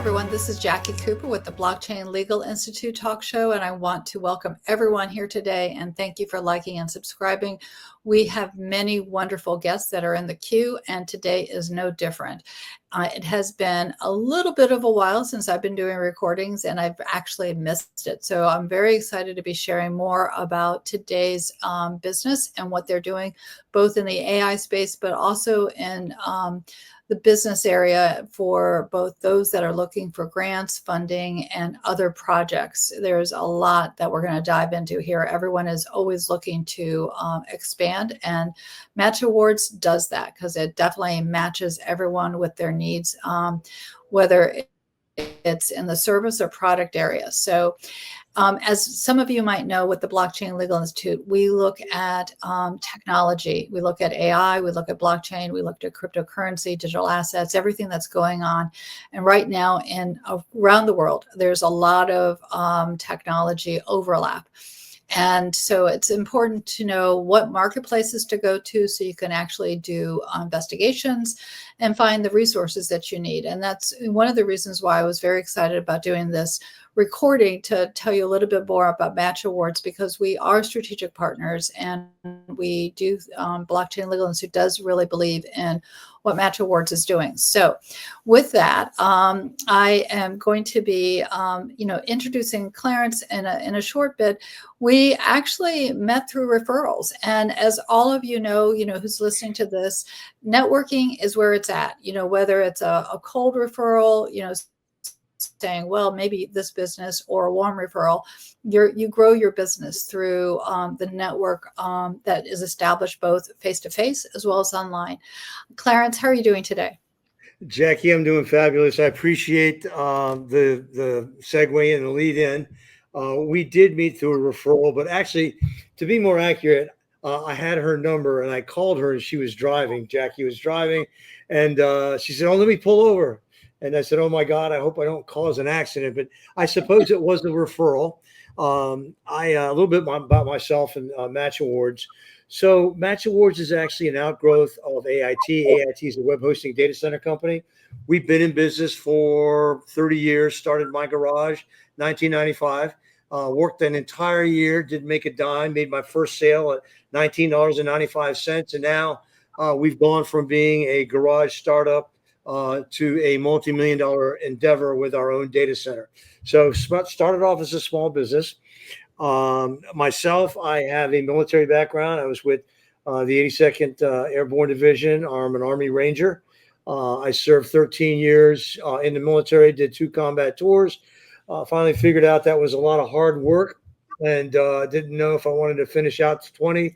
everyone. This is Jackie Cooper with the Blockchain Legal Institute talk show, and I want to welcome everyone here today and thank you for liking and subscribing. We have many wonderful guests that are in the queue, and today is no different. It has been a little bit of a while since I've been doing recordings, and I've actually missed it. So I'm very excited to be sharing more about today's business and what they're doing, both in the AI space, but also in the business area for both those that are looking for grants, funding, and other projects. There's a lot that we're going to dive into here. Everyone is always looking to expand, and MatchAwards does that because it definitely matches everyone with their needs, whether it's in the service or product area. So as some of you might know, with the Blockchain Legal Institute, we look at technology. We look at AI, we look at blockchain, we look at cryptocurrency, digital assets, everything that's going on. And right now around the world, there's a lot of technology overlap. And so it's important to know what marketplaces to go to so you can actually do investigations and find the resources that you need. And that's one of the reasons why I was very excited about doing this recording, to tell you a little bit more about MatchAwards, because we are strategic partners and we do, Blockchain Legal Institute does really believe in what MatchAwards is doing. So with that, I am going to be, introducing Clarence in a short bit. We actually met through referrals. And as all of you know, who's listening to this, networking is where it's at, whether it's a cold referral, saying, well, maybe this business, or a warm referral, you grow your business through the network that is established both face-to-face as well as online. Clarence, how are you doing today? Jackie, I'm doing fabulous. I appreciate the segue and the lead in. We did meet through a referral, but actually, to be more accurate, I had her number and I called her and she was driving. Jackie was driving, and she said, "Oh, let me pull over." And I said, "Oh my God, I hope I don't cause an accident." But I suppose it was a referral. A little bit about myself and MatchAwards. So MatchAwards is actually an outgrowth of AIT. AIT is a web hosting data center company. We've been in business for 30 years, started my garage, 1995. Worked an entire year, didn't make a dime, made my first sale at $19.95. And now we've gone from being a garage startup to a multi-million-dollar endeavor with our own data center. So started off as a small business. Myself, I have a military background. I was with the 82nd Airborne Division. I'm an Army Ranger. I served 13 years in the military, did 2 combat tours. Finally figured out that was a lot of hard work, and didn't know if I wanted to finish out to 20.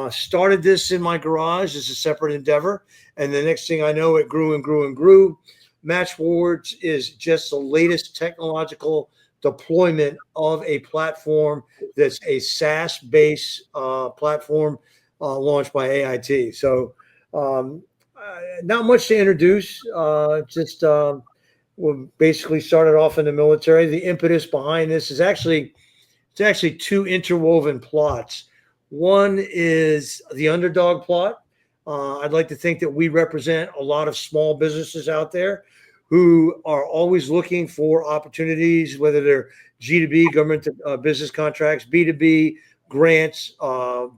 Started this in my garage as a separate endeavor, and the next thing I know, it grew and grew and grew. MatchAwards is just the latest technological deployment of a platform that's a SaaS-based platform launched by AIT. So not much to introduce. We basically started off in the military. The impetus behind this is actually 2 interwoven plots. One is the underdog plot. I'd like to think that we represent a lot of small businesses out there who are always looking for opportunities, whether they're G2B, government to business contracts, B2B, grants,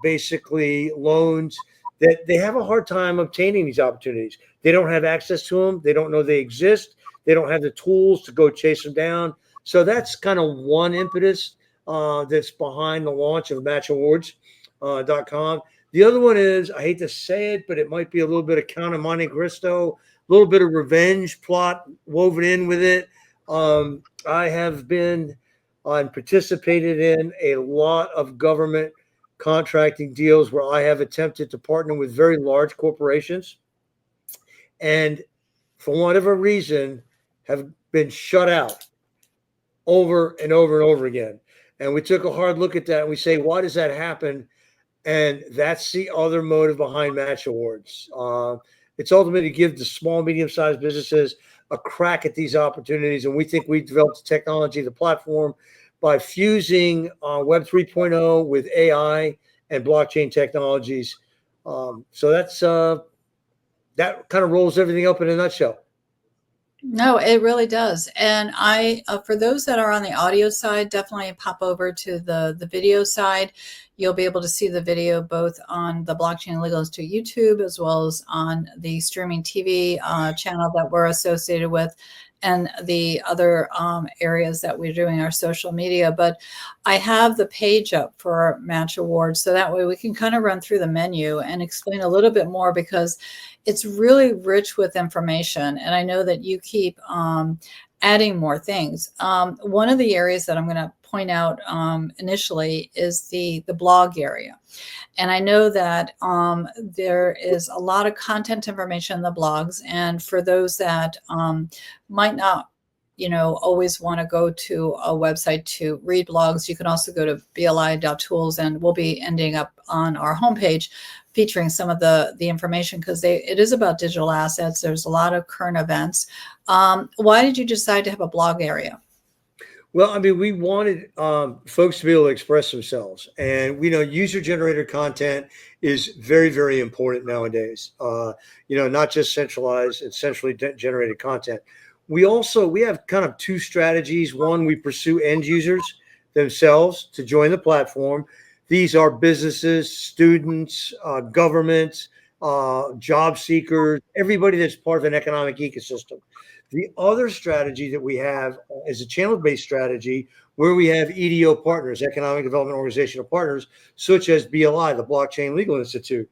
basically loans, that they have a hard time obtaining these opportunities. They don't have access to them. They don't know they exist. They don't have the tools to go chase them down. So that's kind of one impetus that's behind the launch of MatchAwards.com. The other one is, I hate to say it, but it might be a little bit of Count of Monte Cristo, a little bit of revenge plot woven in with it. I have been and participated in a lot of government contracting deals where I have attempted to partner with very large corporations, and for whatever reason have been shut out over and over and over again. And we took a hard look at that and we say, why does that happen? And that's the other motive behind MatchAwards. It's ultimately to give the small, medium-sized businesses a crack at these opportunities. And we think we developed the technology, the platform, by fusing Web 3.0 with AI and blockchain technologies. So that's that kind of rolls everything up in a nutshell. No, it really does. And for those that are on the audio side, definitely pop over to the video side. You'll be able to see the video both on the Blockchain Legal Institute YouTube as well as on the streaming TV channel that we're associated with, and the other areas that we're doing our social media. But I have the page up for Match Awards, so that way we can kind of run through the menu and explain a little bit more, because it's really rich with information. And I know that you keep adding more things. One of the areas that I'm going to point out initially is the blog area. And I know that there is a lot of content information in the blogs. And for those that might not, always want to go to a website to read blogs, you can also go to bli.tools, and we'll be ending up on our homepage featuring some of the information, because it is about digital assets. There's a lot of current events. Why did you decide to have a blog area? Well, I mean, we wanted folks to be able to express themselves, and we know user-generated content is very, very important nowadays. Not just centralized and centrally generated content. We have kind of two strategies. One, we pursue end users themselves to join the platform. These are businesses, students, governments, job seekers, everybody that's part of an economic ecosystem. The other strategy that we have is a channel-based strategy where we have EDO partners, economic development organizational partners, such as BLI, the Blockchain Legal Institute.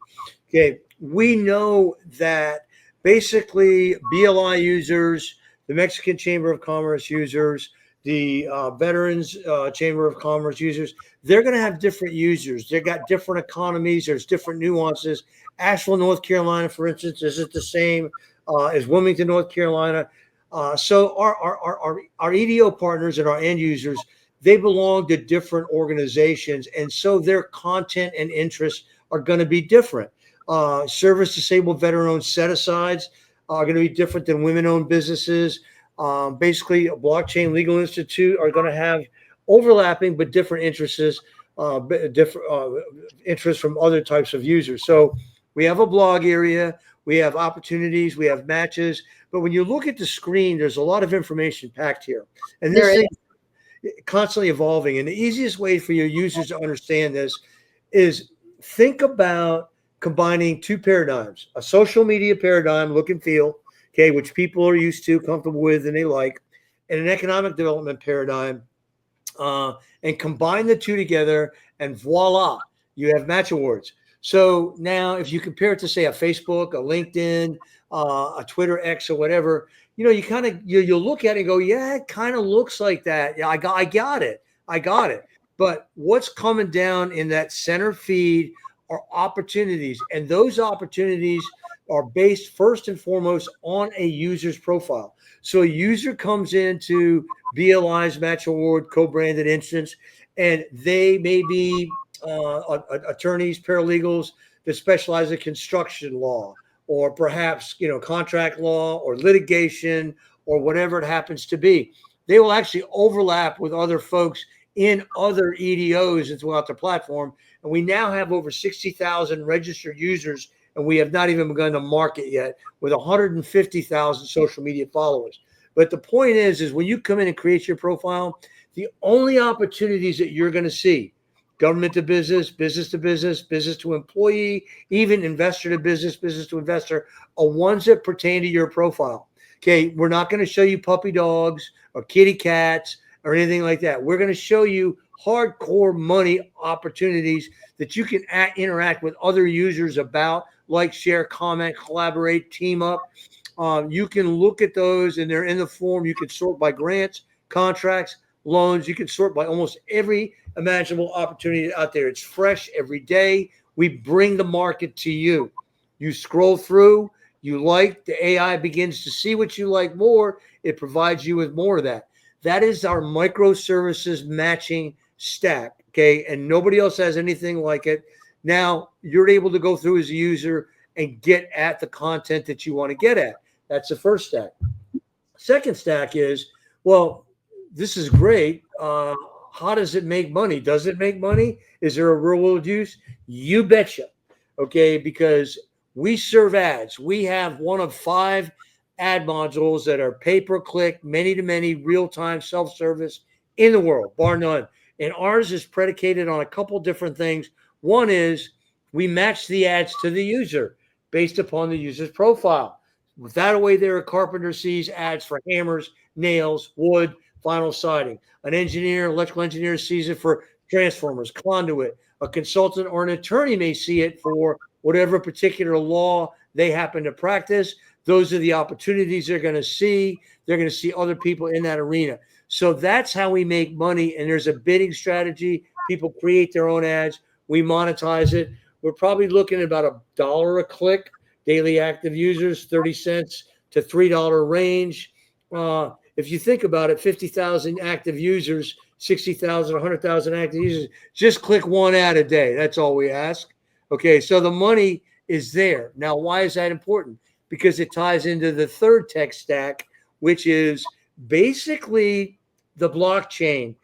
Okay, we know that basically BLI users, the Mexican Chamber of Commerce users, the Veterans Chamber of Commerce users, they're going to have different users. They've got different economies. There's different nuances. Asheville, North Carolina, for instance, isn't the same as Wilmington, North Carolina. So our EDO partners and our end users, they belong to different organizations, and so their content and interests are going to be different. Service disabled veteran-owned set-asides are going to be different than women-owned businesses. Basically, a Blockchain Legal Institute are going to have overlapping but different interests, interests from other types of users. So we have a blog area, we have opportunities, we have matches. But when you look at the screen, there's a lot of information packed here, and this thing is constantly evolving. And the easiest way for your users to understand this is think about combining two paradigms: a social media paradigm, look and feel, okay, which people are used to, comfortable with, and they like, and an economic development paradigm, and combine the two together, and voila, you have MatchAwards. So now, if you compare it to, say, a Facebook, a LinkedIn, a Twitter X, or whatever, you kind of you'll look at it and go, yeah, it kind of looks like that. Yeah, I got it. But what's coming down in that center feed are opportunities, and those opportunities are based first and foremost on a user's profile. So a user comes into BLI's Match Award co-branded instance, and they may be attorneys, paralegals that specialize in construction law, or perhaps contract law or litigation or whatever it happens to be. They will actually overlap with other folks in other EDOs and throughout the platform. And we now have over 60,000 registered users, and we have not even begun to market yet, with 150,000 social media followers. But the point is when you come in and create your profile, the only opportunities that you're going to see, government to business, business to business, business to employee, even investor to business, business to investor, are ones that pertain to your profile. Okay, we're not going to show you puppy dogs or kitty cats or anything like that. We're going to show you hardcore money opportunities that you can interact with other users about, like, share, comment, collaborate, team up. You can look at those, and they're in the form. You can sort by grants, contracts, loans. You can sort by almost every imaginable opportunity out there. It's fresh every day. We bring the market to you. You scroll through, you like, the AI begins to see what you like more. It provides you with more of that. That is our microservices matching stack, okay? And nobody else has anything like it. Now you're able to go through as a user and get at the content that you want to get at. That's the first stack. Second stack is, well, this is great. How does it make money? Does it make money? Is there a real world use? You betcha. Okay, because we serve ads. We have one of 5 ad modules that are pay-per-click, many-to-many, real-time self-service in the world, bar none. And ours is predicated on a couple different things. One is we match the ads to the user based upon the user's profile. Without a way there, a carpenter sees ads for hammers, nails, wood, vinyl siding. An engineer, electrical engineer sees it for transformers, conduit. A consultant or an attorney may see it for whatever particular law they happen to practice. Those are the opportunities they're going to see. They're going to see other people in that arena. So that's how we make money. And there's a bidding strategy. People create their own ads. We monetize it. We're probably looking at about $1 a click, daily active users, 30 cents to $3 range. If you think about it, 50,000 active users, 60,000, 100,000 active users, just click one ad a day. That's all we ask. Okay, so the money is there. Now, why is that important? Because it ties into the third tech stack, which is basically the blockchain.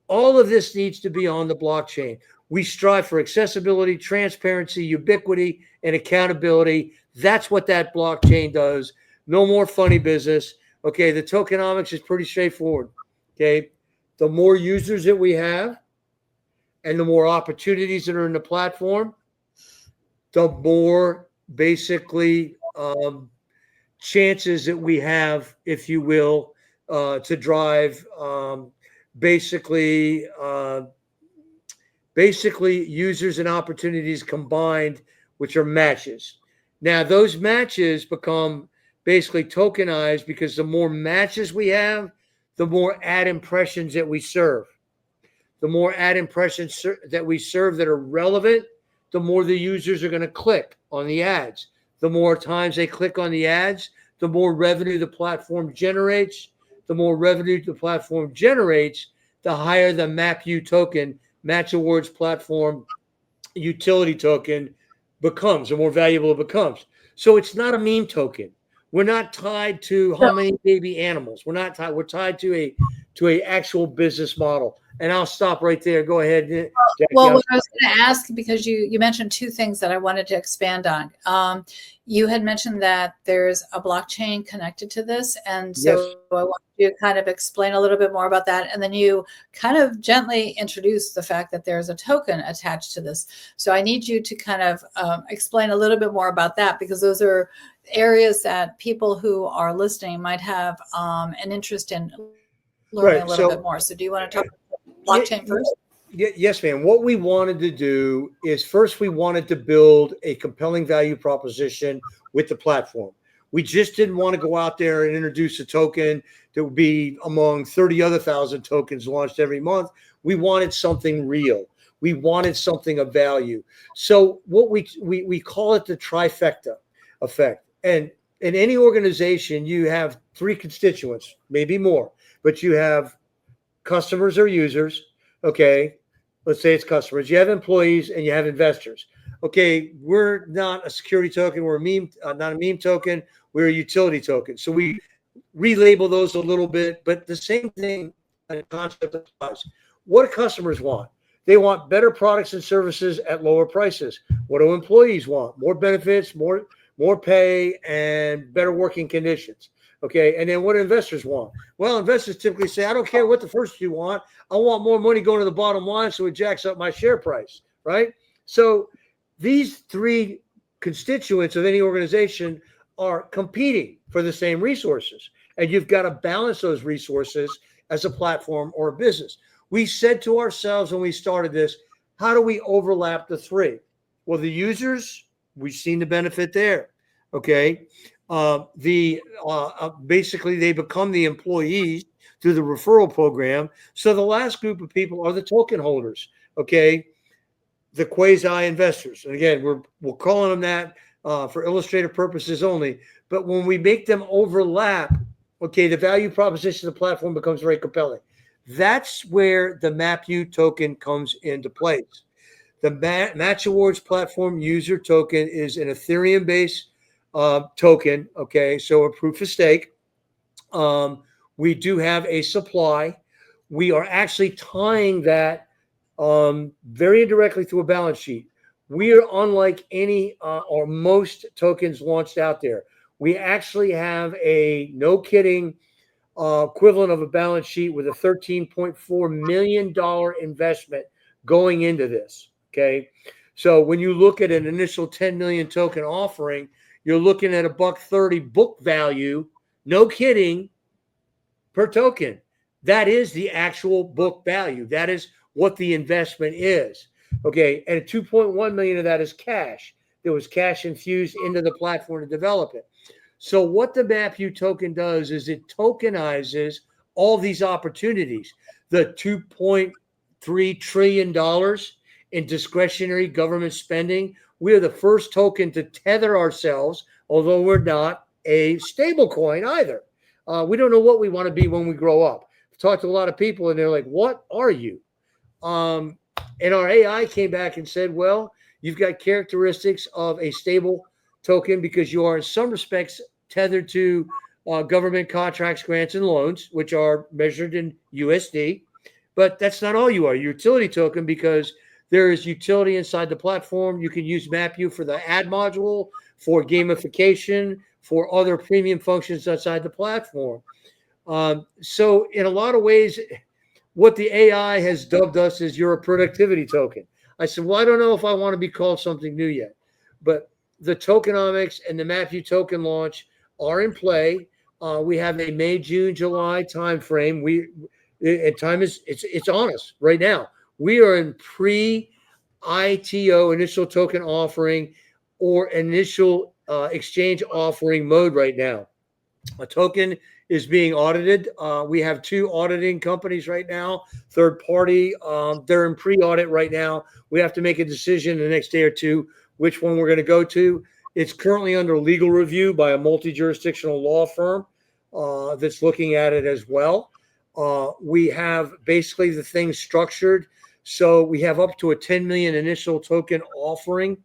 All of this needs to be on the blockchain. We strive for accessibility, transparency, ubiquity, and accountability. That's what that blockchain does. No more funny business. Okay, the tokenomics is pretty straightforward. Okay, the more users that we have and the more opportunities that are in the platform, the more basically chances that we have, if you will, to drive basically users and opportunities combined, which are matches. Now, those matches become basically tokenized because the more matches we have, the more ad impressions that we serve. The more ad impressions that we serve that are relevant, the more the users are going to click on the ads. The more times they click on the ads, the more revenue the platform generates. The more revenue the platform generates, the higher the MapU token, MatchAwards platform utility token becomes, the more valuable it becomes. So it's not a meme token. We're not tied to how many baby animals. We're not tied. We're tied to a actual business model. And I'll stop right there. Go ahead, Jackie. Well, what I was going to ask, because you mentioned two things that I wanted to expand on. You had mentioned that there's a blockchain connected to this. And so Yes. I want you to kind of explain a little bit more about that. And then you kind of gently introduced the fact that there's a token attached to this. So I need you to kind of explain a little bit more about that, because those are areas that people who are listening might have an interest in learning a little bit more. So do you want to talk about blockchain first? Yes, ma'am. What we wanted to do is first we wanted to build a compelling value proposition with the platform. We just didn't want to go out there and introduce a token that would be among 30 other thousand tokens launched every month. We wanted something real. We wanted something of value. So what we call it the trifecta effect. And in any organization, you have three constituents, maybe more, but you have customers or users. Okay, let's say it's customers. You have employees and you have investors. Okay, we're not a security token. We're a meme, not a meme token. We're a utility token. So we relabel those a little bit, but the same thing concept applies. What do customers want? They want better products and services at lower prices. What do employees want? More benefits, more pay, and better working conditions. Okay, and then what do investors want? Well, investors typically say, I don't care what the first two want. I want more money going to the bottom line so it jacks up my share price, right? So these three constituents of any organization are competing for the same resources. And you've got to balance those resources as a platform or a business. We said to ourselves when we started this, how do we overlap the three? Well, the users, we've seen the benefit there. Okay. Basically they become the employees through the referral program. So the last group of people are the token holders. Okay. The quasi investors. And again, we're calling them that for illustrative purposes only. But when we make them overlap, okay, the value proposition of the platform becomes very compelling. That's where the MapU token comes into place. The MatchAwards platform user token is an Ethereum-based token. Okay, so a proof of stake. We do have a supply. We are actually tying that very indirectly through a balance sheet. We are unlike any or most tokens launched out there. We actually have a, no kidding, equivalent of a balance sheet with a $13.4 million investment going into this. Okay. So when you look at an initial 10 million token offering, you're looking at a $1.30 book value, no kidding, per token. That is the actual book value. That is what the investment is. Okay. And 2.1 million of that is cash. There was cash infused into the platform to develop it. So what the MapU token does is it tokenizes all these opportunities. The $2.3 trillion in discretionary government spending. We are the first token to tether ourselves, although we're not a stable coin either. We don't know what we want to be when we grow up. I've talked to a lot of people and they're like, what are you? And our AI came back and said, well, you've got characteristics of a stable token because you are in some respects tethered to government contracts, grants, and loans, which are measured in USD. But that's not all you are. Utility token, because there is utility inside the platform. You can use MapU for the ad module, for gamification, for other premium functions outside the platform. So in a lot of ways, what the AI has dubbed us is you're a productivity token. I said, well, I don't know if I want to be called something new yet, but the tokenomics and the MapU token launch are in play. We have a May, June, July timeframe. It's on us right now. We are in pre-ITO, initial token offering, or initial exchange offering mode right now. A token is being audited. We have 2 auditing companies right now, third party. They're in pre-audit right now. We have to make a decision in the next day or two which one we're going to go to. It's currently under legal review by a multi-jurisdictional law firm that's looking at it as well. We have basically the thing structured. So we have up to a 10 million initial token offering.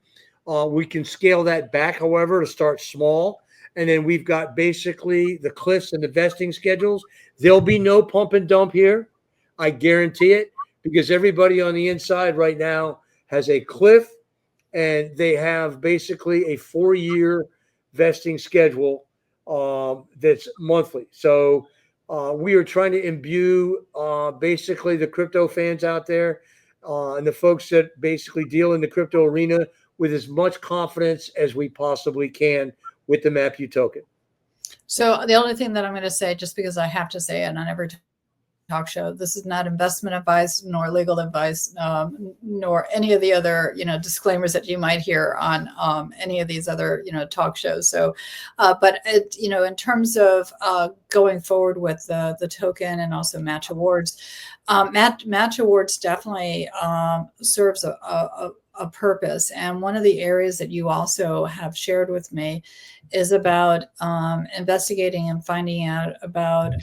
We can scale that back, however, to start small. And then we've got basically the cliffs and the vesting schedules. There'll be no pump and dump here. I guarantee it, because everybody on the inside right now has a cliff and they have basically a 4-year vesting schedule that's monthly. So we are trying to imbue basically the crypto fans out there and the folks that basically deal in the crypto arena with as much confidence as we possibly can with the MapU token. So the only thing that I'm going to say, just because I have to say it on every talk show, this is not investment advice nor legal advice, nor any of the other, disclaimers that you might hear on any of these other, talk shows. So, but it, in terms of going forward with the token and also MatchAwards, MatchAwards definitely serves a purpose. And one of the areas that you also have shared with me is about investigating and finding out about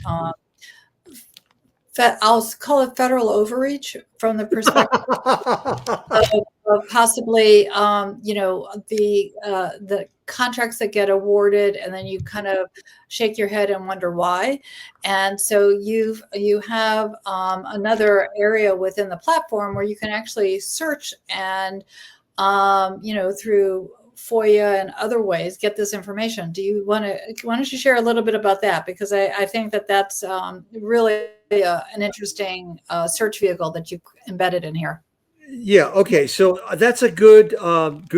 I'll call it federal overreach from the perspective of possibly, the contracts that get awarded, and then you kind of shake your head and wonder why. And so you have another area within the platform where you can actually search and, through FOIA and other ways, get this information. Why don't you share a little bit about that? Because I think that that's really an interesting search vehicle that you've embedded in here. Yeah. Okay. So that's a good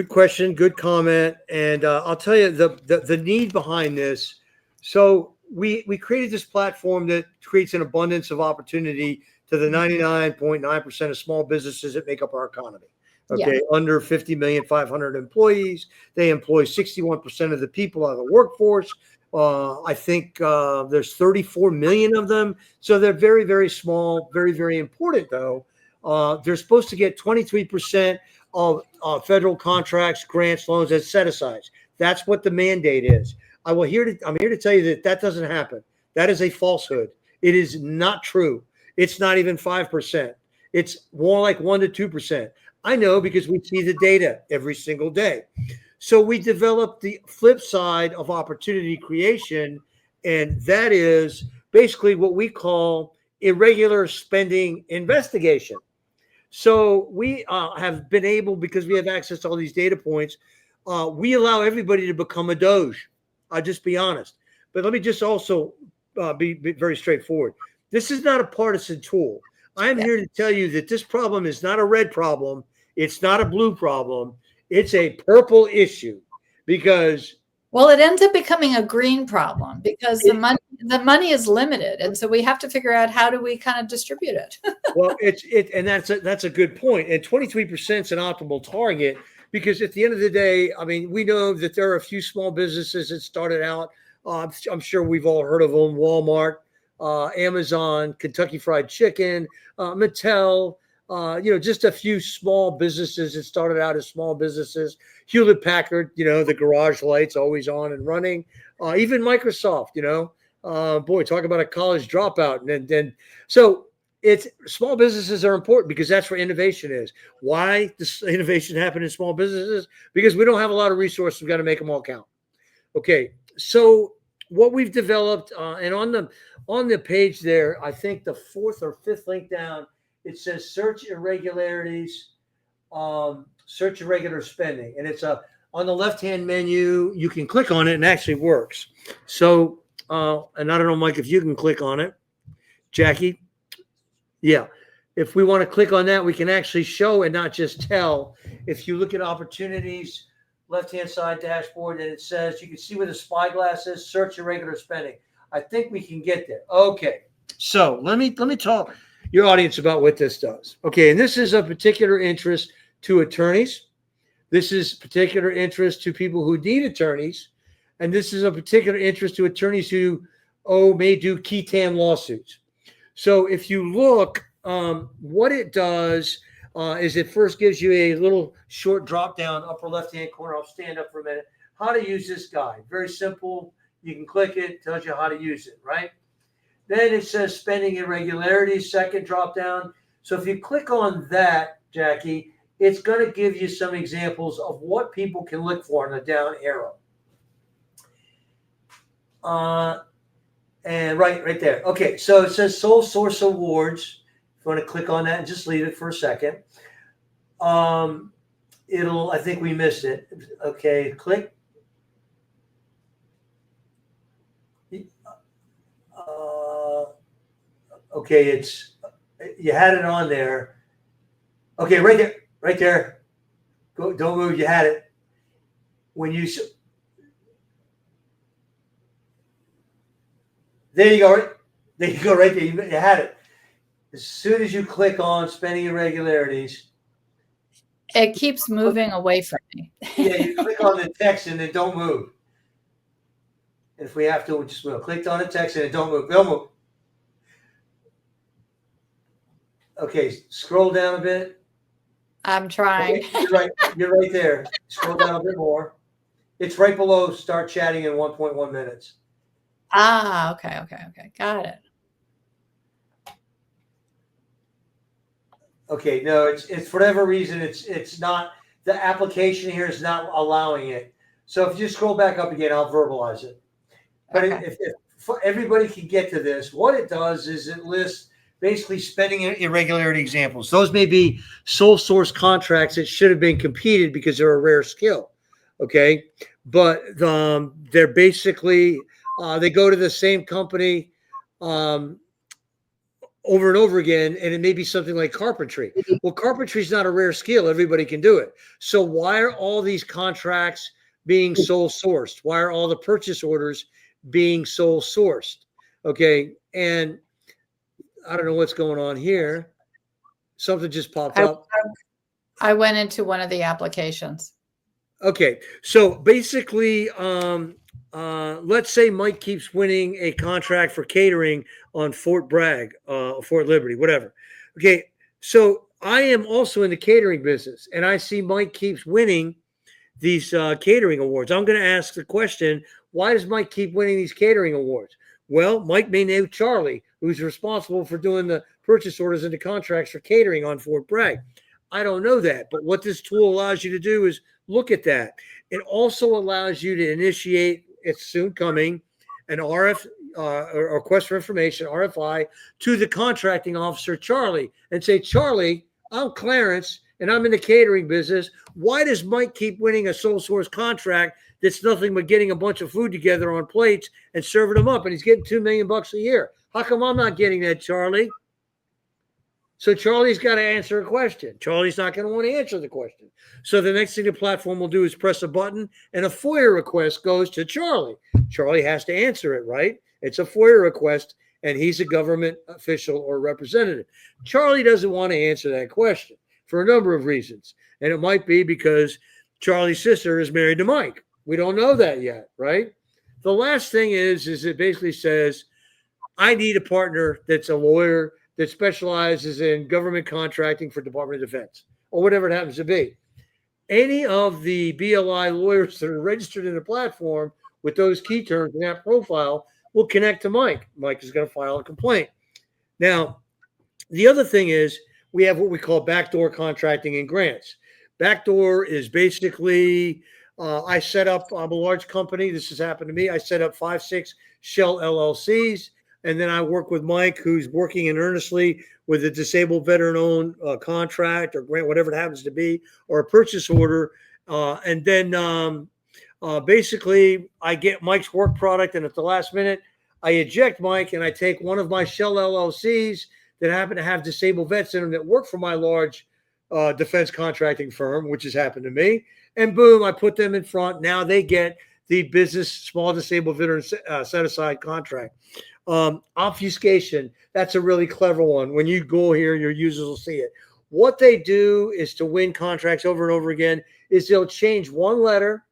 question, good comment, and I'll tell you the need behind this. So we created this platform that creates an abundance of opportunity to the 99.9% of small businesses that make up our economy. Okay, yeah. Under 50,500,000 employees. They employ 61% of the people out of the workforce. I think there's 34 million of them. So they're very, very small, very, very important, though. They're supposed to get 23% of federal contracts, grants, loans, and set-asides. That's what the mandate is. I'm here to tell you that doesn't happen. That is a falsehood. It is not true. It's not even 5%. It's more like 1% to 2%. I know because we see the data every single day. So we developed the flip side of opportunity creation, and that is basically what we call irregular spending investigation. So we have been able, because we have access to all these data points, we allow everybody to become a Doge. I'll just be honest. But let me just also be very straightforward. This is not a partisan tool. I am here to tell you that this problem is not a red problem. It's not a blue problem. It's a purple issue because well, it ends up becoming a green problem because the money is limited, and so we have to figure out how do we kind of distribute it. well, and that's a good point. And 23% is an optimal target because at the end of the day, I mean, we know that there are a few small businesses that started out. I'm sure we've all heard of them: Walmart, Amazon, Kentucky Fried Chicken, Mattel. Just a few small businesses that started out as small businesses. Hewlett Packard, the garage lights always on and running. Even Microsoft, boy, talk about a college dropout. And then so it's small businesses are important because that's where innovation is. Why does innovation happen in small businesses? Because we don't have a lot of resources. We've got to make them all count. Okay, so what we've developed, and on the page there, I think the fourth or fifth link down, it says search irregularities, search irregular spending. And it's on the left-hand menu, you can click on it and it actually works. So, and I don't know, Mike, if you can click on it. Jackie? Yeah. If we want to click on that, we can actually show and not just tell. If you look at opportunities, left-hand side dashboard, and it says, you can see where the spyglass is, search irregular spending. I think we can get there. Okay. So let me talk your audience about what this does. Okay, and this is of particular interest to attorneys. This is particular interest to people who need attorneys, and this is of particular interest to attorneys who may do qui tam lawsuits. So if you look, what it does is it first gives you a little short drop down upper left-hand corner. I'll stand up for a minute. How to use this guide. Very simple. You can click it. Tells you how to use it, right? Then it says spending irregularities, second drop down. So if you click on that, Jackie, it's going to give you some examples of what people can look for in the down arrow. And right there. Okay, so it says sole source awards. If you want to click on that and just leave it for a second. I think we missed it. Okay, click. Okay, you had it on there. Okay, right there. Go, don't move. You had it. There you go. There you go. Right there. You had it. As soon as you click on spending irregularities, it keeps moving away from me. Yeah, you click on the text and then don't move. And if we have to, we just move. Clicked on the text and then don't move. Don't move. Okay, scroll down a bit. I'm trying. Okay, you're right there. Scroll down a bit more. It's right below start chatting in 1.1 minutes. Okay. Got it. Okay, no, it's for whatever reason, it's not, the application here is not allowing it. So if you scroll back up again, I'll verbalize it. But if everybody can get to this, what it does is it lists basically spending irregularity examples. Those may be sole source contracts that should have been competed because they're a rare skill. Okay. But they're basically, they go to the same company over and over again, and it may be something like carpentry. Well, carpentry is not a rare skill. Everybody can do it. So why are all these contracts being sole sourced? Why are all the purchase orders being sole sourced? Okay. And I don't know what's going on here. Something just popped up. I went into one of the applications. Okay. So basically, let's say Mike keeps winning a contract for catering on Fort Bragg, Fort Liberty, whatever. Okay. So I am also in the catering business, and I see Mike keeps winning these catering awards. I'm going to ask the question, why does Mike keep winning these catering awards? Well, Mike may know Charlie, who's responsible for doing the purchase orders and the contracts for catering on Fort Bragg. I don't know that, but what this tool allows you to do is look at that. It also allows you to initiate, it's soon coming, an RF or request for information, RFI, to the contracting officer, Charlie, and say, Charlie, I'm Clarence. and I'm in the catering business, why does Mike keep winning a sole source contract that's nothing but getting a bunch of food together on plates and serving them up, and he's getting $2 million a year? How come I'm not getting that, Charlie? So Charlie's got to answer a question. Charlie's not going to want to answer the question. So the next thing the platform will do is press a button and a FOIA request goes to Charlie. Charlie has to answer it, right? It's a FOIA request and he's a government official or representative. Charlie doesn't want to answer that question for a number of reasons. And it might be because Charlie's sister is married to Mike. We don't know that yet, right? The last thing is it basically says, I need a partner that's a lawyer that specializes in government contracting for Department of Defense or whatever it happens to be. Any of the BLI lawyers that are registered in the platform with those key terms in that profile will connect to Mike. Mike is going to file a complaint. Now, the other thing is we have what we call backdoor contracting and grants. Backdoor is basically I set up, I'm a large company. This has happened to me. I set up 5, 6 shell LLCs. And then I work with Mike, who's working in earnestly with a disabled veteran-owned contract or grant, whatever it happens to be, or a purchase order. And then basically I get Mike's work product, and at the last minute, I eject Mike and I take one of my shell LLCs that happen to have disabled vets in them that work for my large defense contracting firm, which has happened to me. And boom, I put them in front. Now they get the business small disabled veteran set-aside contract. Obfuscation, that's a really clever one. When you go here, your users will see it. What they do is to win contracts over and over again is they'll change one letter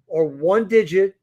or one digit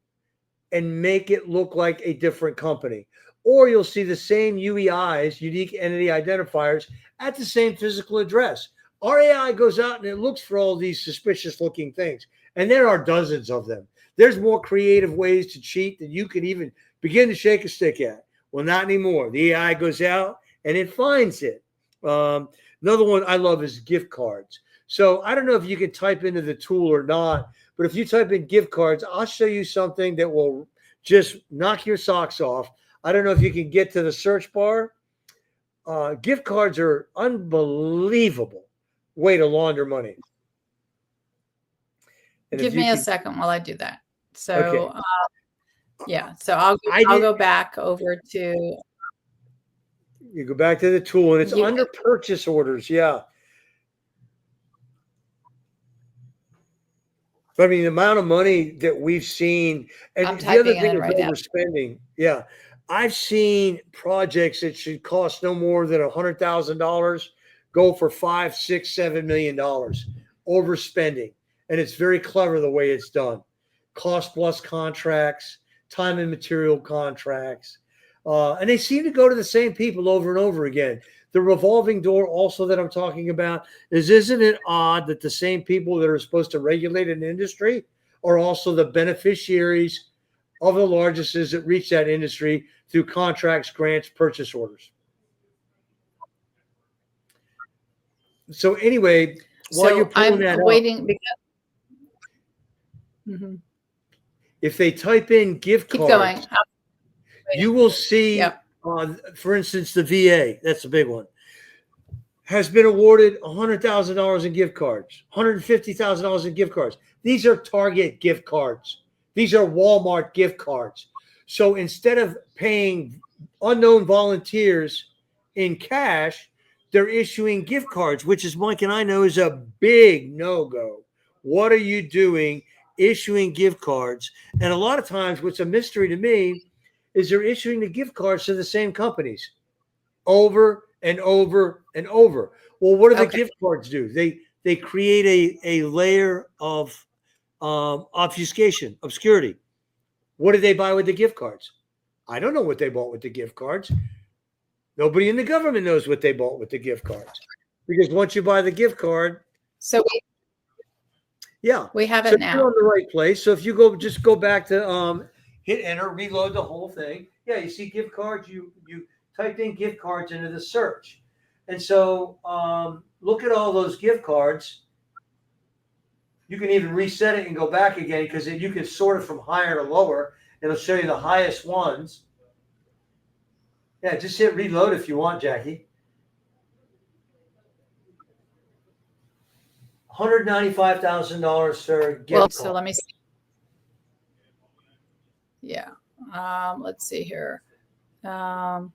and make it look like a different company. Or you'll see the same UEIs, unique entity identifiers, at the same physical address. Our AI goes out and it looks for all these suspicious looking things. And there are dozens of them. There's more creative ways to cheat than you can even begin to shake a stick at. Well, not anymore. The AI goes out and it finds it. Another one I love is gift cards. So I don't know if you can type into the tool or not, but if you type in gift cards, I'll show you something that will just knock your socks off. I don't know if you can get to the search bar. Gift cards are unbelievable way to launder money. And give me a second while I do that. So, okay. Yeah, so I'll go back over to. You go back to the tool, and it's under purchase orders. Yeah. But I mean, the amount of money that we've seen, and the other thing is overspending. Yeah. I've seen projects that should cost no more than $100,000 go for $5, $6, $7 million overspending. And it's very clever the way it's done. Cost plus contracts, time and material contracts. And they seem to go to the same people over and over again. The revolving door also that I'm talking about is, isn't it odd that the same people that are supposed to regulate an industry are also the beneficiaries of the largesses that reach that industry through contracts, grants, purchase orders? So anyway, while you're pulling that waiting up, if they type in gift cards, you will see, for instance, the VA, that's a big one, has been awarded $100,000 in gift cards, $150,000 in gift cards. These are Target gift cards. These are Walmart gift cards. So instead of paying unknown volunteers in cash, they're issuing gift cards, which, as Mike and I know, is a big no-go. What are you doing issuing gift cards? And a lot of times what's a mystery to me is they're issuing the gift cards to the same companies over and over and over. Well, what do the gift cards do? They create a layer of obfuscation, obscurity. What did they buy with the gift cards? I don't know what they bought with the gift cards. Nobody in the government knows what they bought with the gift cards. Because once you buy the gift card, we have it now. You're on the right place. So if you just go back to hit enter, reload the whole thing. Yeah, you see gift cards. You typed in gift cards into the search, and so look at all those gift cards. You can even reset it and go back again because you can sort it from higher to lower. It'll show you the highest ones. Yeah, just hit reload if you want, Jackie. $195,000, sir. Well, Gift so card. let me see. Yeah. Let's see here. Let's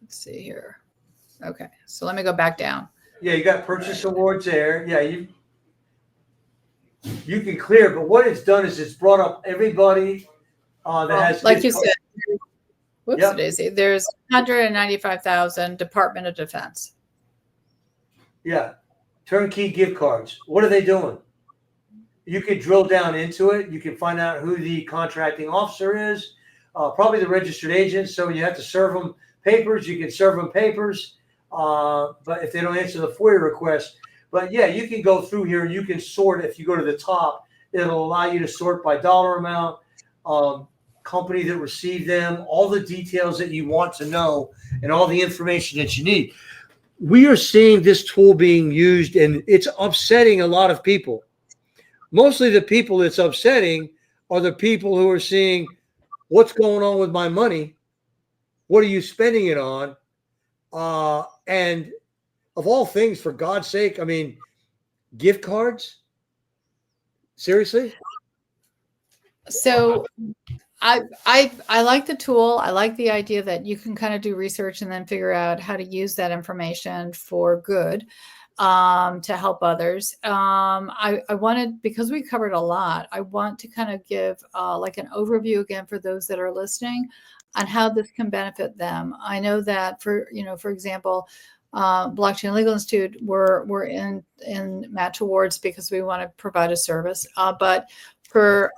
see here. Okay. So let me go back down. Yeah, you got purchase awards there. Yeah, you can clear, but what it's done is it's brought up everybody that has Like gift you cards. said, whoops, Yep. Daisy, there's 195,000 Department of Defense. Yeah. Turnkey gift cards. What are they doing? You can drill down into it. You can find out who the contracting officer is, probably the registered agent. So when you have to serve them papers, you can serve them papers. But if they don't answer the FOIA request, but yeah, you can go through here and you can sort. If you go to the top, it'll allow you to sort by dollar amount, company that received them, all the details that you want to know, and all the information that you need. We are seeing this tool being used, and it's upsetting a lot of people. Mostly the people it's upsetting are the people who are seeing what's going on with my money. What are you spending it on? And of all things, for God's sake, I mean, gift cards? Seriously? So I like the tool. I like the idea that you can kind of do research and then figure out how to use that information for good, to help others. I wanted, because we covered a lot, I want to kind of give like an overview again for those that are listening on how this can benefit them. I know that for example, Blockchain Legal Institute, we're in MatchAwards because we want to provide a service, but for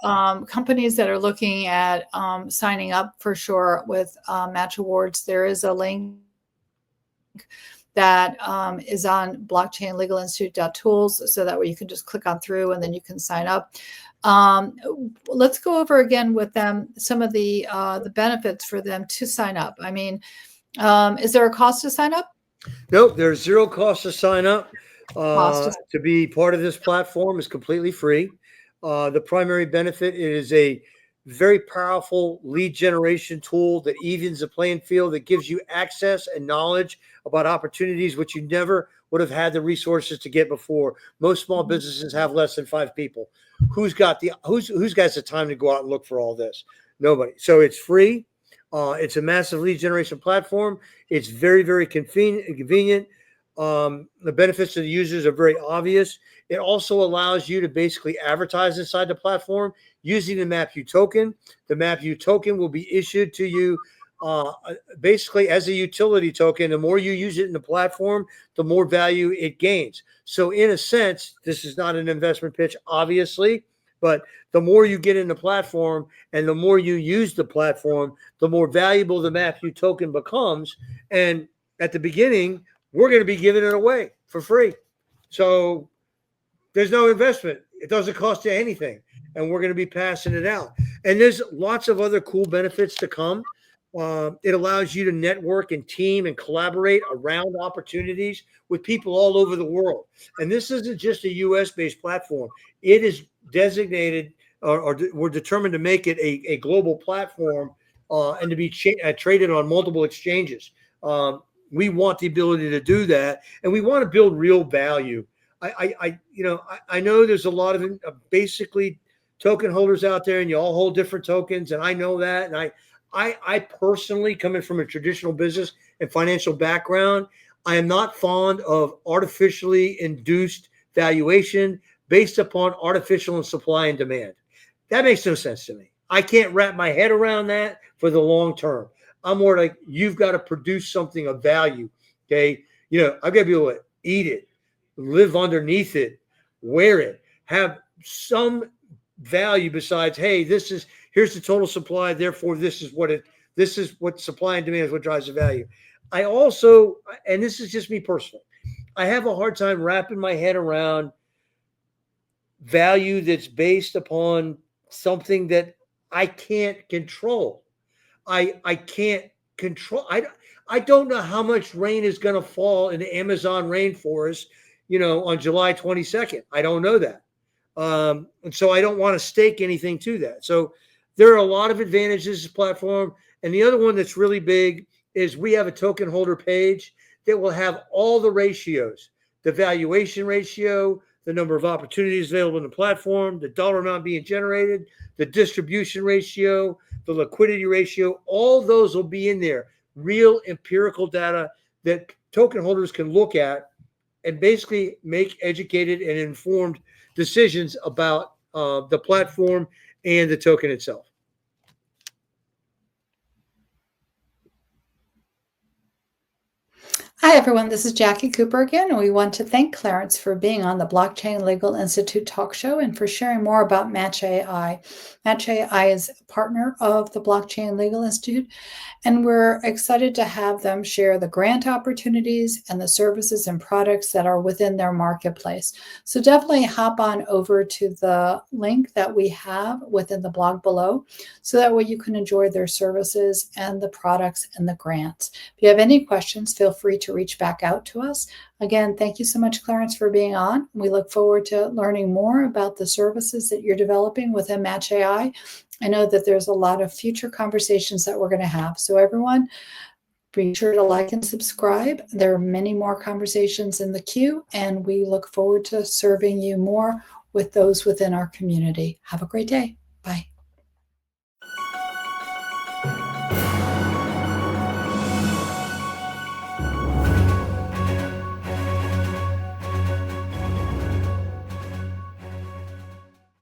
companies that are looking at signing up for sure with MatchAwards, there is a link that is on blockchainlegalinstitute.tools, so that way you can just click on through and then you can sign up. Let's go over again with them some of the benefits for them to sign up. I mean, is there a cost to sign up? Nope, there's zero cost to sign up. Cost To be part of this platform is completely free. The primary benefit is a very powerful lead generation tool that evens the playing field, that gives you access and knowledge about opportunities which you never would have had the resources to get before. Most small businesses have less than 5 people. Who's got the time to go out and look for all this? Nobody. So it's free. It's a massive lead generation platform. It's very, very convenient. The benefits to the users are very obvious. It also allows you to basically advertise inside the platform using the MapU token. The MapU token will be issued to you basically as a utility token. The more you use it in the platform, the more value it gains. So in a sense, this is not an investment pitch, obviously, but the more you get in the platform and the more you use the platform, the more valuable the MapU token becomes. And at the beginning, we're going to be giving it away for free. So there's no investment. It doesn't cost you anything. And we're going to be passing it out. And there's lots of other cool benefits to come. It allows you to network and team and collaborate around opportunities with people all over the world. And this isn't just a US-based platform. It is designated or we're determined to make it a global platform and to be traded on multiple exchanges. We want the ability to do that, and we want to build real value. I know there's a lot of basically token holders out there, and you all hold different tokens, and I know that. And I personally, coming from a traditional business and financial background, I am not fond of artificially induced valuation based upon artificial supply and demand. That makes no sense to me. I can't wrap my head around that for the long term. I'm more like, you've got to produce something of value. Okay. I've got to be able to eat it, live underneath it, wear it, have some value besides, hey, here's the total supply. Therefore, this is what supply and demand is, what drives the value. I also, and this is just me personally, I have a hard time wrapping my head around value that's based upon something that I can't control. I can't control. I don't know how much rain is going to fall in the Amazon rainforest, on July 22nd. I don't know that. And so I don't want to stake anything to that. So there are a lot of advantages to this platform. And the other one that's really big is we have a token holder page that will have all the ratios the valuation ratio, the number of opportunities available in the platform, the dollar amount being generated, the distribution ratio, the liquidity ratio, all those will be in there. Real empirical data that token holders can look at and basically make educated and informed decisions about the platform and the token itself. Hi, everyone. This is Jackie Cooper again, and we want to thank Clarence for being on the Blockchain Legal Institute talk show and for sharing more about MatchAI. MatchAI is a partner of the Blockchain Legal Institute, and we're excited to have them share the grant opportunities and the services and products that are within their marketplace. So definitely hop on over to the link that we have within the blog below, so that way you can enjoy their services and the products and the grants. If you have any questions, feel free to reach back out to us. Again, thank you so much, Clarence, for being on. We look forward to learning more about the services that you're developing within MatchAI. I know that there's a lot of future conversations that we're going to have. So everyone, be sure to like and subscribe. There are many more conversations in the queue, and we look forward to serving you more with those within our community. Have a great day. Bye.